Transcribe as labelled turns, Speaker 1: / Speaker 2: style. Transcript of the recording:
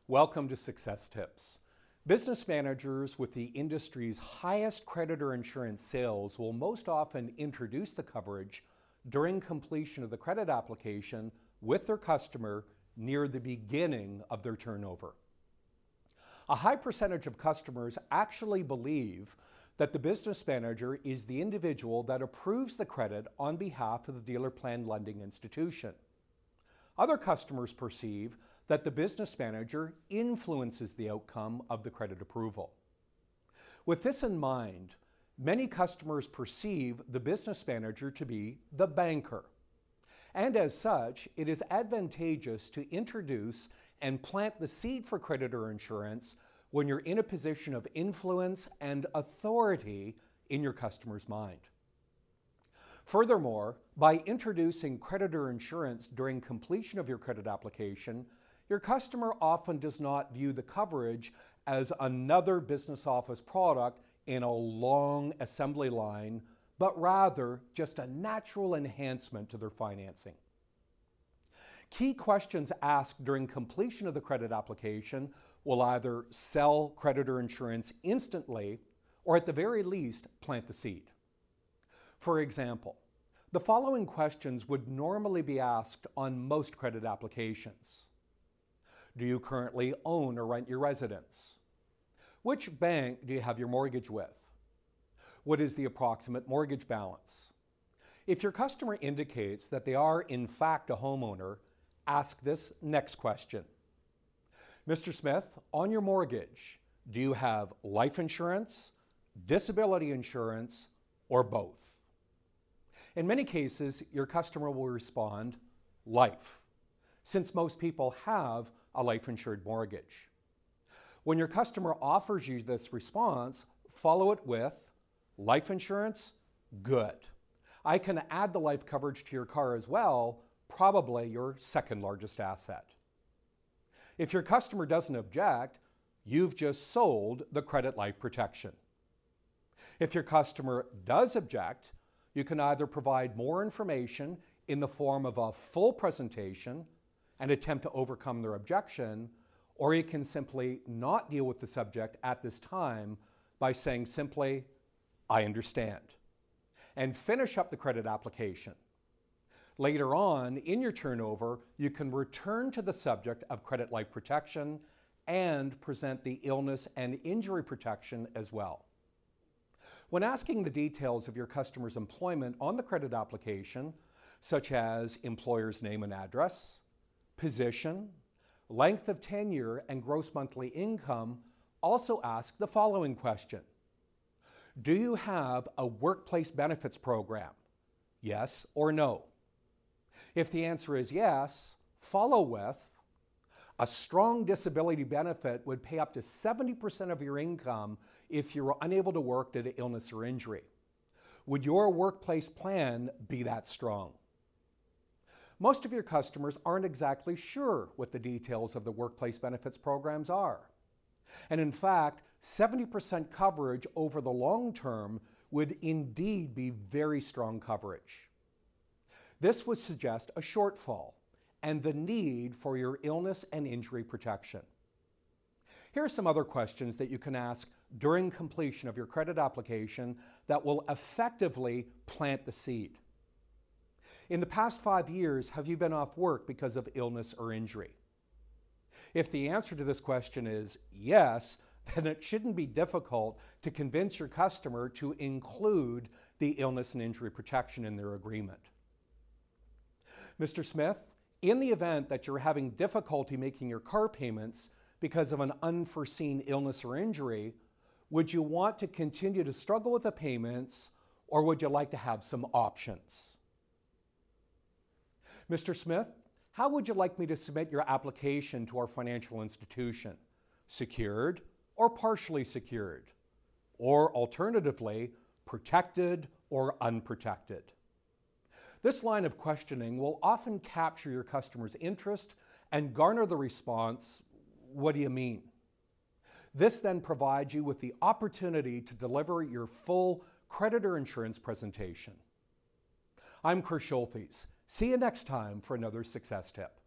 Speaker 1: Welcome to Success Tips. Business managers with the industry's highest creditor insurance sales will most often introduce the coverage during completion of the credit application with their customer near the beginning of their turnover. A high percentage of customers actually believe that the business manager is the individual that approves the credit on behalf of the dealer plan lending institution. Other customers perceive that the business manager influences the outcome of the credit approval. With this in mind, many customers perceive the business manager to be the banker. And as such, it is advantageous to introduce and plant the seed for creditor insurance when you're in a position of influence and authority in your customer's mind. Furthermore, by introducing creditor insurance during completion of your credit application, your customer often does not view the coverage as another business office product in a long assembly line, but rather just a natural enhancement to their financing. Key questions asked during completion of the credit application will either sell creditor insurance instantly or at the very least plant the seed. For example, the following questions would normally be asked on most credit applications. Do you currently own or rent your residence? Which bank do you have your mortgage with? What is the approximate mortgage balance? If your customer indicates that they are in fact a homeowner, ask this next question. Mr. Smith, on your mortgage, do you have life insurance, disability insurance, or both? In many cases, your customer will respond, life, since most people have a life-insured mortgage. When your customer offers you this response, follow it with, life insurance? Good. I can add the life coverage to your car as well, probably your second largest asset. If your customer doesn't object, you've just sold the credit life protection. If your customer does object, you can either provide more information in the form of a full presentation and attempt to overcome their objection, or you can simply not deal with the subject at this time by saying simply, I understand, and finish up the credit application. Later on, in your turnover, you can return to the subject of credit life protection and present the illness and injury protection as well. When asking the details of your customer's employment on the credit application, such as employer's name and address, position, length of tenure, and gross monthly income, also ask the following question. Do you have a workplace benefits program? Yes or no? If the answer is yes, follow with, a strong disability benefit would pay up to 70% of your income if you were unable to work due to illness or injury. Would your workplace plan be that strong? Most of your customers aren't exactly sure what the details of the workplace benefits programs are. And in fact, 70% coverage over the long term would indeed be very strong coverage. This would suggest a shortfall and the need for your illness and injury protection. Here are some other questions that you can ask during completion of your credit application that will effectively plant the seed. In the past 5 years, have you been off work because of illness or injury? If the answer to this question is yes, then it shouldn't be difficult to convince your customer to include the illness and injury protection in their agreement. Mr. Smith, in the event that you're having difficulty making your car payments because of an unforeseen illness or injury, would you want to continue to struggle with the payments, or would you like to have some options? Mr. Smith, how would you like me to submit your application to our financial institution? Secured or partially secured? Or alternatively, protected or unprotected? This line of questioning will often capture your customer's interest and garner the response, what do you mean? This then provides you with the opportunity to deliver your full creditor insurance presentation. I'm Chris Schultes. See you next time for another success tip.